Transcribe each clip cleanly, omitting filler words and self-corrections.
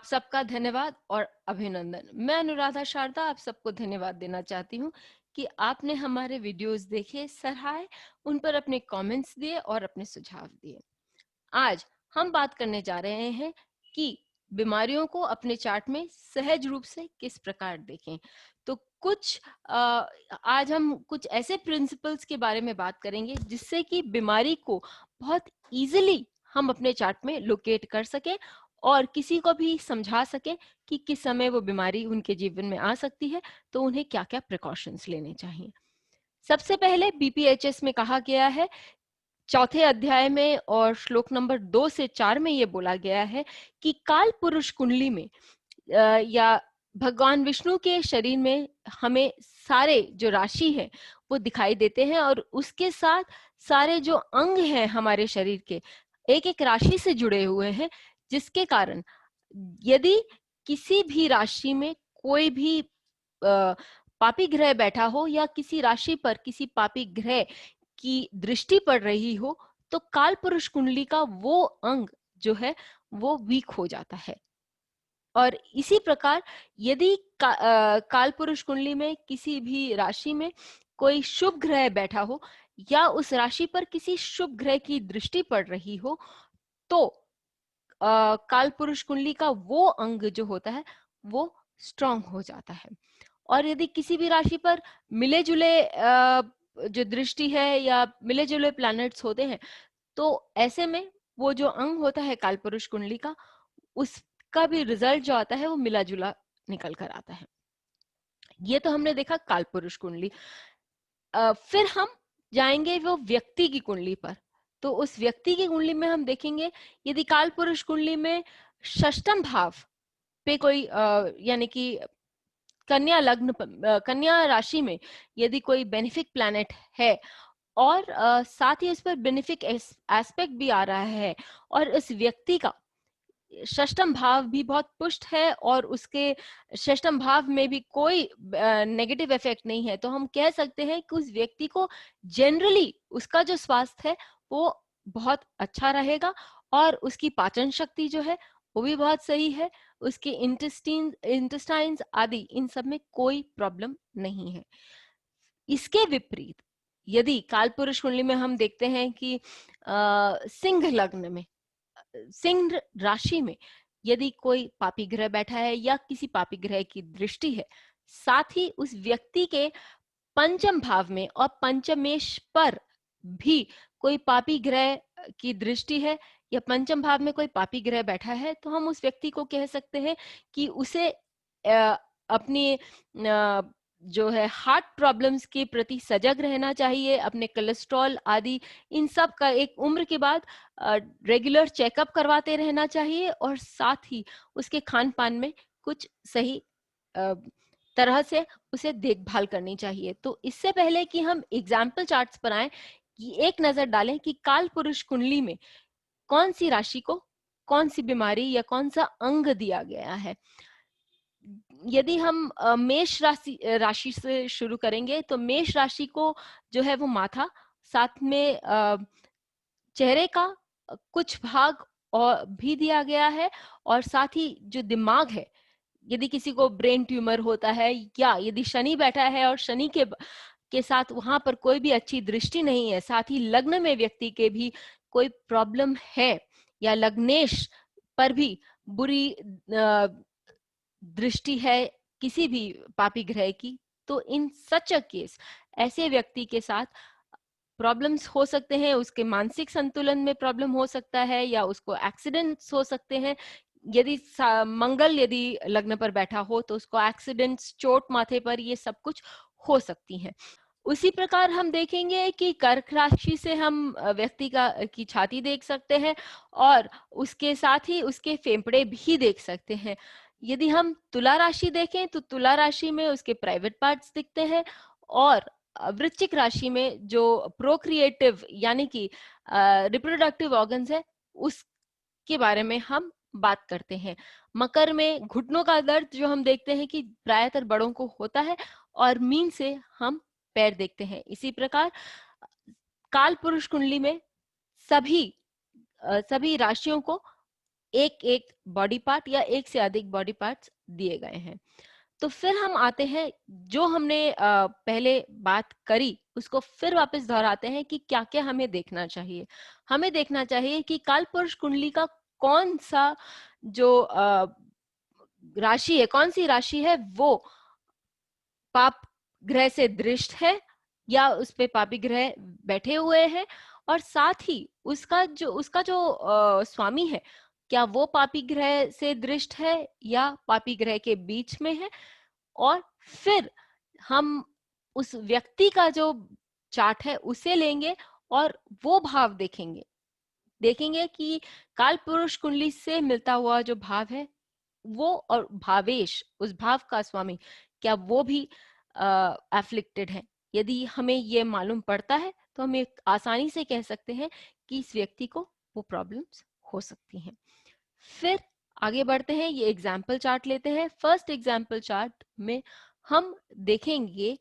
सबका धन्यवाद और अभिनंदन। मैं अनुराधा शारदा आप सबको धन्यवाद देना चाहती हूँ कि आपने हमारे वीडियोस देखे, सराहे, उन पर अपने कमेंट्स दिए और अपने सुझाव दिए। आज हम बात करने जा रहे हैं कि बीमारियों को अपने चार्ट में सहज रूप से किस प्रकार देखें। तो आज हम कुछ ऐसे प्रिंसिपल्स के बारे में बात करेंगे जिससे कि बीमारी को बहुत इजीली हम अपने चार्ट में लोकेट कर सकें और किसी को भी समझा सकें कि किस समय वो बीमारी उनके जीवन में आ सकती है, तो उन्हें क्या-क्या प्रिकॉशंस लेने चाहिए। सबसे पहले बीपीएचएस में कहा गया है, चौथे अध्याय में और श्लोक नंबर 2 से 4 में ये बोला गया है कि काल पुरुष कुंडली में या भगवान विष्णु के शरीर में हमें सारे जो राशि है वो दिखाई देते हैं और उसके साथ सारे जो अंग हैं हमारे शरीर के एक एक राशि से जुड़े हुए हैं, जिसके कारण यदि किसी भी राशि में कोई भी पापी ग्रह बैठा हो या किसी राशि पर किसी पापी ग्रह की दृष्टि पड़ रही हो, तो काल पुरुष कुंडली का वो अंग जो है वो वीक हो जाता है। और इसी प्रकार यदि काल पुरुष कुंडली में किसी भी राशि में कोई शुभ ग्रह बैठा हो या उस राशि पर किसी शुभ ग्रह की दृष्टि पड़ रही हो, तो काल पुरुष कुंडली का वो अंग जो होता है वो स्ट्रांग हो जाता है। और यदि किसी भी राशि पर मिले जुले जो दृष्टि है या मिले जुले प्लैनेट्स होते हैं, तो ऐसे में वो जो अंग होता है कालपुरुष कुंडली का, उसका भी रिजल्ट जो आता है वो मिला जुला निकल कर आता है। ये तो हमने देखा कालपुरुष कुंडली। फिर हम जाएंगे वो व्यक्ति की कुंडली पर। तो उस व्यक्ति की कुंडली में हम देखेंगे, यदि काल पुरुष कुंडली में षष्टम भाव पे कोई यानी कि कन्या राशि में यदि कोई बेनिफिक प्लैनेट है और साथ ही उस पर बेनिफिक एस्पेक्ट भी आ रहा है और इस व्यक्ति का षष्टम भाव भी बहुत पुष्ट है और उसके षष्टम भाव में भी कोई नेगेटिव इफेक्ट नहीं है, तो हम कह सकते हैं कि उस व्यक्ति को जनरली उसका जो स्वास्थ्य है वो बहुत अच्छा रहेगा और उसकी पाचन शक्ति जो है वो भी बहुत सही है, उसके इंटेस्टाइन्स आदि इन सब में कोई प्रॉब्लम नहीं है। इसके विपरीत यदि कालपुरुष कुंडली में हम देखते हैं कि सिंह लग्न में, सिंह राशि में यदि कोई पापी ग्रह बैठा है या किसी पापी ग्रह की दृष्टि है, साथ ही उस व्यक्ति के पंचम भाव में और पंचमेश पर भी कोई पापी ग्रह की दृष्टि है या पंचम भाव में कोई पापी ग्रह बैठा है, तो हम उस व्यक्ति को कह सकते हैं कि उसे अपनी जो है हार्ट प्रॉब्लम्स के प्रति सजग रहना चाहिए, अपने कोलेस्ट्रॉल आदि इन सब का एक उम्र के बाद रेगुलर चेकअप करवाते रहना चाहिए और साथ ही उसके खान पान में कुछ सही तरह से उसे देखभाल करनी चाहिए। तो इससे पहले कि हम एग्जाम्पल चार्ट्स पर आए, कि एक नजर डालें कि काल पुरुष कुंडली में कौन सी राशि को कौन सी बीमारी या कौन सा अंग दिया गया है। यदि हम मेष राशि से शुरू करेंगे, तो मेष राशि को जो है वो माथा, साथ में चेहरे का कुछ भाग और भी दिया गया है और साथ ही जो दिमाग है, यदि किसी को ब्रेन ट्यूमर होता है या यदि शनि बैठा है और शनि के साथ वहां पर कोई भी अच्छी दृष्टि नहीं है, साथ ही लग्न में व्यक्ति के भी कोई प्रॉब्लम है या लग्नेश पर भी बुरी दृष्टि है किसी भी पापी ग्रह की, तो इन सच अ केस ऐसे व्यक्ति के साथ प्रॉब्लम्स हो सकते हैं, उसके मानसिक संतुलन में प्रॉब्लम हो सकता है या उसको एक्सीडेंट्स हो सकते हैं। यदि मंगल यदि लग्न पर बैठा हो तो उसको एक्सीडेंट्स, चोट माथे पर, ये सब कुछ हो सकती हैं। उसी प्रकार हम देखेंगे कि कर्क राशि से हम व्यक्ति की छाती देख सकते हैं और उसके साथ ही उसके फेफड़े भी देख सकते हैं। यदि हम तुला राशि देखें तो तुला राशि में उसके प्राइवेट पार्ट्स दिखते हैं और वृश्चिक राशि में जो प्रोक्रिएटिव यानी कि रिप्रोडक्टिव ऑर्गन्स है उसके बारे में हम बात करते हैं। मकर में घुटनों का दर्द जो हम देखते हैं कि प्रायतर बड़ों को होता है और मीन से हम पैर देखते हैं। इसी प्रकार काल पुरुष कुंडली में सभी सभी राशियों को एक एक बॉडी पार्ट या एक से अधिक बॉडी पार्ट्स दिए गए हैं। तो फिर हम आते हैं, जो हमने पहले बात करी उसको फिर वापस दोहराते हैं कि क्या क्या हमें देखना चाहिए। हमें देखना चाहिए कि काल पुरुष कुंडली का कौन सा जो राशि है, कौन सी राशि है वो पाप ग्रह से दृष्ट है या उस पे पापी ग्रह बैठे हुए हैं, और साथ ही उसका जो स्वामी है, क्या वो पापी ग्रह से दृष्ट है या पापी ग्रह के बीच में है। और फिर हम उस व्यक्ति का जो चार्ट है उसे लेंगे और वो भाव देखेंगे कि काल पुरुष कुंडली से मिलता हुआ जो भाव है वो, और भावेश उस भाव का स्वामी, क्या वो भी एफ्लिक्टेड है। यदि हमें ये मालूम पड़ता है तो हम एक आसानी से कह सकते हैं कि इस व्यक्ति को वो प्रॉब्लम्स हो सकती हैं। फिर आगे बढ़ते हैं, ये एग्जाम्पल चार्ट लेते हैं। फर्स्ट एग्जाम्पल चार्ट में हम देखेंगे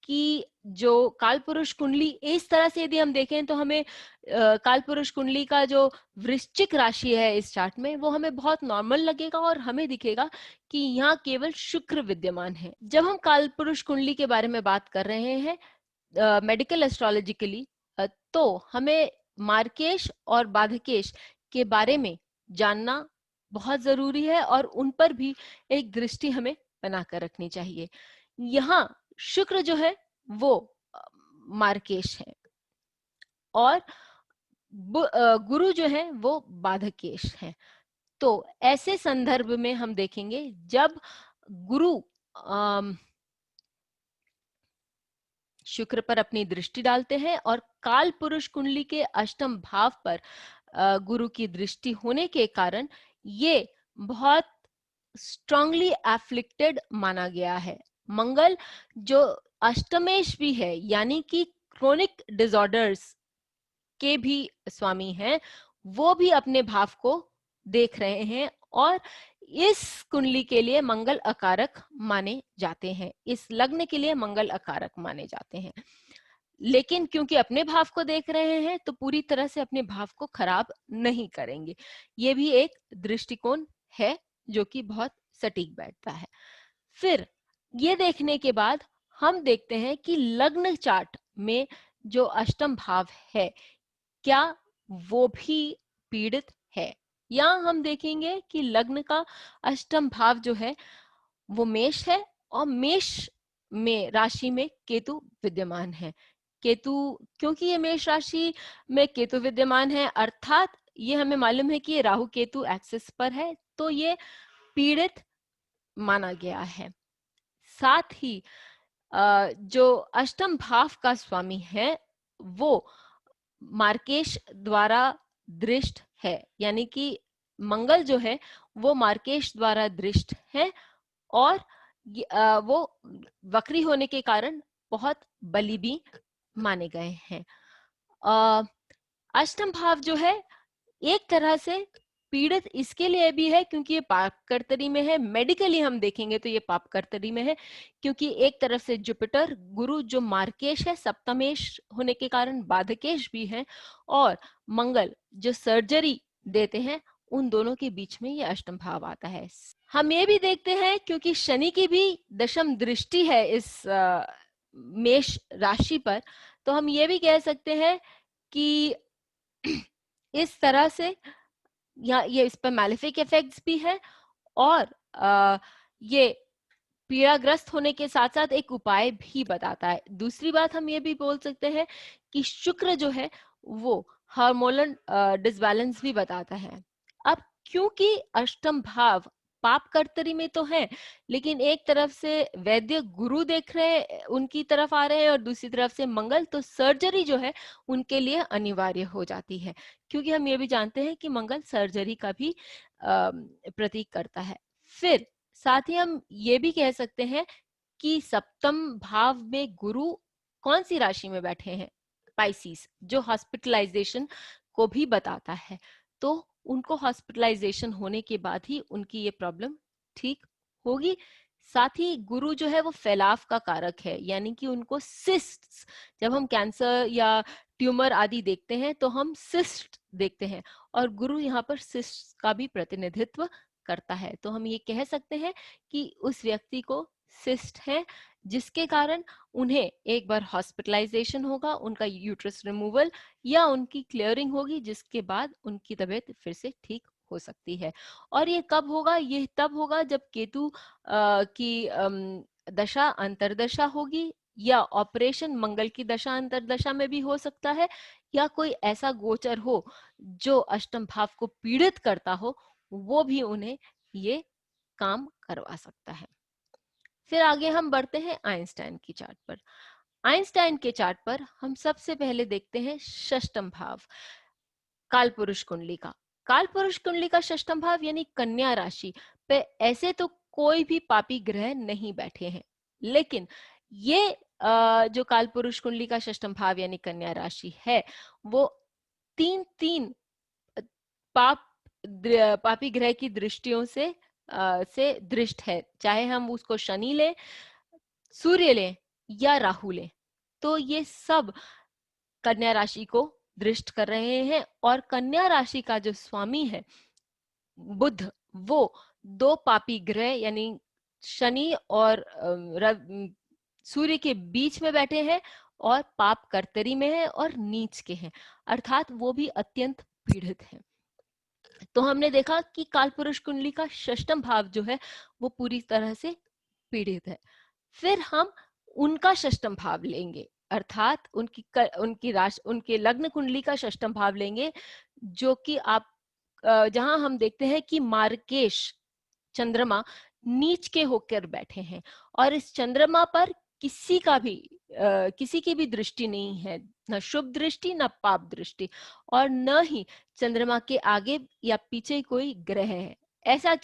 कि जो कालपुरुष कुंडली इस तरह से यदि हम देखें तो हमें कालपुरुष कुंडली का जो वृश्चिक राशि है इस चार्ट में वो हमें बहुत नॉर्मल लगेगा और हमें दिखेगा कि यहाँ केवल शुक्र विद्यमान है। जब हम कालपुरुष कुंडली के बारे में बात कर रहे हैं मेडिकल एस्ट्रोलॉजिकली, तो हमें मार्केश और बाधकेश के बारे में जानना बहुत जरूरी है और उन पर भी एक दृष्टि हमें बनाकर रखनी चाहिए। यहाँ शुक्र जो है वो मार्केश है और गुरु जो है वो बाधकेश है। तो ऐसे संदर्भ में हम देखेंगे जब गुरु शुक्र पर अपनी दृष्टि डालते हैं और काल पुरुष कुंडली के अष्टम भाव पर गुरु की दृष्टि होने के कारण ये बहुत स्ट्रांगली एफ्लिक्टेड माना गया है। मंगल जो अष्टमेश भी है, यानी कि क्रोनिक डिसऑर्डर्स के भी स्वामी हैं, वो भी अपने भाव को देख रहे हैं और इस कुंडली के लिए मंगल अकारक माने जाते हैं, इस लग्न के लिए मंगल अकारक माने जाते हैं। लेकिन क्योंकि अपने भाव को देख रहे हैं तो पूरी तरह से अपने भाव को खराब नहीं करेंगे। ये भी एक दृष्टिकोण है जो कि बहुत सटीक बैठता है। फिर ये देखने के बाद हम देखते हैं कि लग्न चार्ट में जो अष्टम भाव है क्या वो भी पीड़ित है। या हम देखेंगे कि लग्न का अष्टम भाव जो है वो मेष है और मेष में राशि में केतु विद्यमान है। केतु, क्योंकि ये मेष राशि में केतु विद्यमान है अर्थात ये हमें मालूम है कि ये राहु केतु एक्सिस पर है, तो ये पीड़ित माना गया है। साथ ही जो अष्टम भाव का स्वामी है वो मार्केश द्वारा दृष्ट है, यानी कि मंगल जो है वो मार्केश द्वारा दृष्ट है और वो वक्री होने के कारण बहुत बली भी माने गए हैं। अष्टम भाव जो है एक तरह से पीड़ित इसके लिए भी है क्योंकि ये पाप कर्तरी में है। मेडिकली हम देखेंगे तो ये पाप कर्तरी में है क्योंकि एक तरफ से जुपिटर गुरु जो मार्केश है सप्तमेश होने के कारण बाधकेश भी है, और मंगल जो सर्जरी देते हैं, उन दोनों के बीच में ये अष्टम भाव आता है। हम ये भी देखते हैं क्योंकि शनि की भी दशम दृष्टि है इस मेष राशि पर, तो हम ये भी कह सकते हैं कि इस तरह से ये इस पर मैलेफिक इफेक्ट्स भी है और ये पीड़ाग्रस्त होने के साथ साथ एक उपाय भी बताता है। दूसरी बात हम ये भी बोल सकते हैं कि शुक्र जो है वो हार्मोनल डिसबैलेंस भी बताता है। अब क्योंकि अष्टम भाव पाप कर्तरी में तो है, लेकिन एक तरफ से वैद्य गुरु देख रहे हैं, उनकी तरफ आ रहे हैं, और दूसरी तरफ से मंगल, तो सर्जरी जो है उनके लिए अनिवार्य हो जाती है क्योंकि हम ये भी जानते हैं कि मंगल सर्जरी का भी प्रतीक करता है। फिर साथ ही हम ये भी कह सकते हैं कि सप्तम भाव में गुरु कौन सी राशि में बैठे हैं, पाइसिस, जो हॉस्पिटलाइजेशन को भी बताता है। तो उनको हॉस्पिटलाइजेशन होने के बाद ही उनकी ये प्रॉब्लम ठीक होगी। साथ ही गुरु जो है वो फैलाव का कारक है, यानी कि उनको सिस्ट, जब हम कैंसर या ट्यूमर आदि देखते हैं तो हम सिस्ट देखते हैं और गुरु यहाँ पर शिष्य का भी प्रतिनिधित्व करता है। तो हम ये कह सकते हैं कि उस व्यक्ति को सिस्ट है, जिसके कारण उन्हें एक बार हॉस्पिटलाइजेशन होगा, उनका यूट्रस रिमूवल या उनकी क्लियरिंग होगी, जिसके बाद उनकी तबीयत फिर से ठीक हो सकती है। और ये कब होगा? ये तब होगा जब केतु की दशा अंतरदशा होगी, या ऑपरेशन मंगल की दशा अंतरदशा में भी हो सकता है, या कोई ऐसा गोचर हो जो अष्टम भाव को पीड़ित करता हो, वो भी उन्हें ये काम करवा सकता है। फिर आगे हम बढ़ते हैं आइंस्टाइन की चार्ट पर। आइंस्टाइन के चार्ट पर हम सबसे पहले देखते हैं षष्टम भाव, काल पुरुष कुंडली का। काल पुरुष कुंडली का षष्टम भाव यानी कन्या राशि पे ऐसे तो कोई भी पापी ग्रह नहीं बैठे हैं, लेकिन ये जो काल पुरुष कुंडली का षष्टम भाव यानी कन्या राशि है, वो तीन तीन पापी ग्रह की दृष्टियों से दृष्ट है, चाहे हम उसको शनि लें, सूर्य लें या राहु लें, तो ये सब कन्या राशि को दृष्ट कर रहे हैं। और कन्या राशि का जो स्वामी है बुध, वो दो पापी ग्रह यानी शनि और सूर्य के बीच में बैठे हैं और पाप कर्तरी में है और नीच के हैं, अर्थात वो भी अत्यंत पीड़ित हैं। तो हमने देखा कि कालपुरुष कुंडली का षष्टम भाव जो है वो पूरी तरह से पीड़ित है। फिर हम उनका षष्टम भाव लेंगे, अर्थात उनके लग्न कुंडली का षष्टम भाव लेंगे, जो कि आप जहां हम देखते हैं कि मार्केश चंद्रमा नीच के होकर बैठे हैं और इस चंद्रमा पर किसी की भी दृष्टि नहीं है, न शुभ दृष्टि न पाप दृष्टि, और न ही चंद्रमा के आगे या पीछे कोई ग्रह है। ऐसा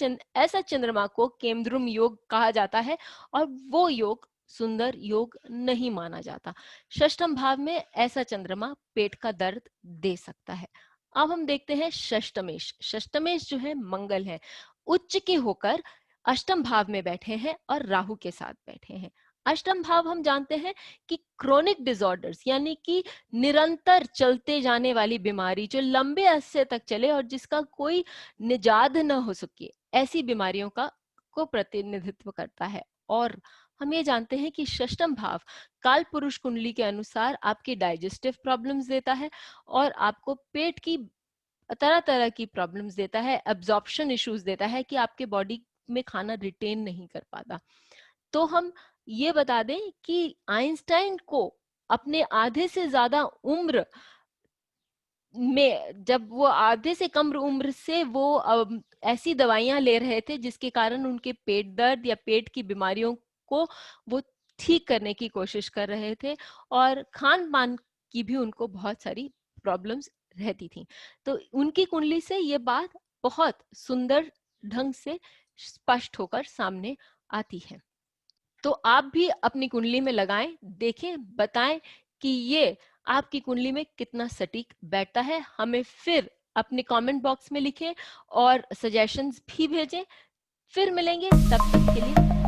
चंद्रमा को केमद्रुम योग कहा जाता है और वो योग सुंदर योग नहीं माना जाता। षष्ठम भाव में ऐसा चंद्रमा पेट का दर्द दे सकता है। अब हम देखते हैं षष्टमेश। षष्टमेश जो है मंगल है, उच्च के होकर अष्टम भाव में बैठे हैं और राहु के साथ बैठे हैं। अष्टम भाव हम जानते हैं कि क्रोनिक डिसऑर्डर्स यानी कि निरंतर चलते जाने वाली बीमारी जो लंबे अरसे तक चले और जिसका कोई निजात न हो सके, ऐसी बीमारियों को प्रतिनिधित्व करता है। और हम ये जानते हैं कि षष्टम भाव काल पुरुष कुंडली के अनुसार आपकी डाइजेस्टिव प्रॉब्लम्स देता है और आपको पेट की तरह तरह की प्रॉब्लम्स देता है, एब्जॉर्प्शन इश्यूज देता है कि आपके बॉडी में खाना रिटेन नहीं कर पाता। तो हम ये बता दें कि आइंस्टाइन को अपने आधे से ज्यादा उम्र में, जब वो आधे से कम उम्र से वो ऐसी दवाइयां ले रहे थे जिसके कारण उनके पेट दर्द या पेट की बीमारियों को वो ठीक करने की कोशिश कर रहे थे, और खान पान की भी उनको बहुत सारी प्रॉब्लम्स रहती थी। तो उनकी कुंडली से ये बात बहुत सुंदर ढंग से स्पष्ट होकर सामने आती है। तो आप भी अपनी कुंडली में लगाएं, देखें, बताएं कि ये आपकी कुंडली में कितना सटीक बैठता है। हमें फिर अपने कमेंट बॉक्स में लिखें और सजेशंस भी भेजें। फिर मिलेंगे, तब तक के लिए